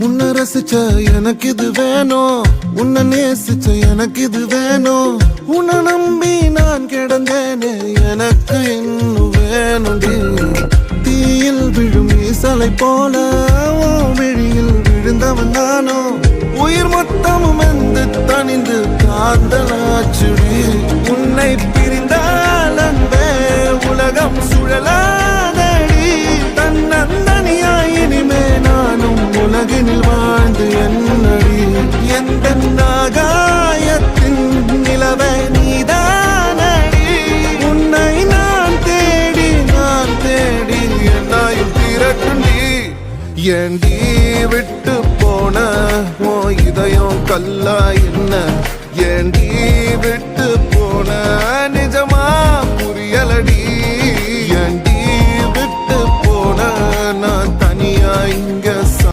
உன்னை ரசிச்ச எனக்கு இது வேணும், உன்னை நேசிச்ச எனக்கு இது வேணும். உன்னை நம்பி நான் கிடந்தேனே எனக்கு இன்னும் வேணுண்டி. தீயில் விழும் ஈசலை போல விழியில் விழுந்தவன் நானோ. உயிர் மொத்தமும் வந்து தனிந்து காந்தலாச்சுடி. உன்னை பிரிந்தால் அன்பே உலகம் சுழலாதடி. தன்னந்தனியாய் இனிமே நானும் உலகினில் வாழ்ந்து என்னடி. எந்த நாகாயத்தின் நிலவை நீதானடி. உன்னை நான் தேடி என்னாயும் திரட்டுண்டி. ஏண்டி விட்டு போன ஓ இதயம் கல்லா என்ன? ஏண்டி விட்டு போன நிஜமா புரியலடி.